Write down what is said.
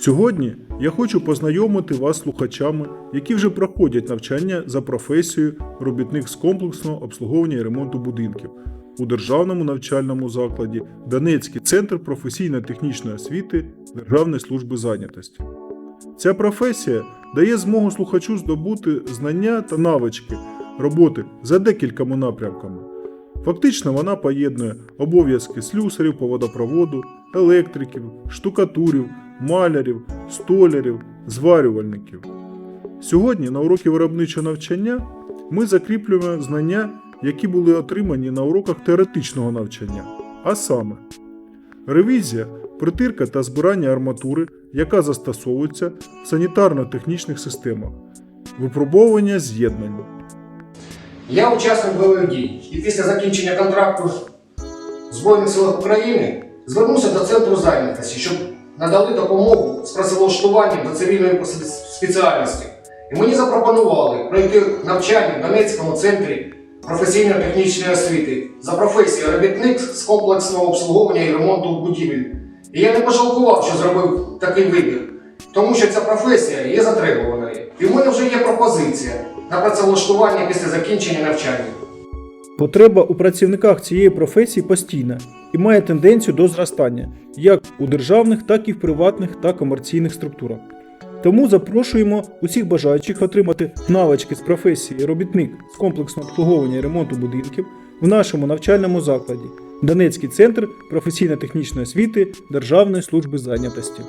Сьогодні я хочу познайомити вас з слухачами, які вже проходять навчання за професією робітник з комплексного обслуговування і ремонту будинків у Державному навчальному закладі Донецький центр професійно-технічної освіти Державної служби зайнятості. Ця професія дає змогу слухачу здобути знання та навички роботи за декількома напрямками. Фактично вона поєднує обов'язки слюсарів по водопроводу, електриків, штукатурів, малярів, столярів, зварювальників. Сьогодні на уроки виробничого навчання ми закріплюємо знання, які були отримані на уроках теоретичного навчання, а саме ревізія, притирка та збирання арматури, яка застосовується в санітарно-технічних системах, випробовування з'єднань. Я учасник бойових дій і після закінчення контракту в Збройних силах України звернувся до центру зайнятості, щоб надали допомогу з працевлаштуванням до цивільної спеціальності. І мені запропонували пройти навчання в Донецькому центрі професійно-технічної освіти за професією робітник з комплексного обслуговування і ремонту будівель. І я не пожалкував, що зробив такий вибір, тому що ця професія є затребуваною. І в мене вже є пропозиція на працевлаштування після закінчення навчання. Потреба у працівниках цієї професії постійна і має тенденцію до зростання як у державних, так і в приватних та комерційних структурах. Тому запрошуємо усіх бажаючих отримати навички з професії робітник з комплексного обслуговування і ремонту будинків в нашому навчальному закладі Донецький центр професійно-технічної освіти Державної служби зайнятості.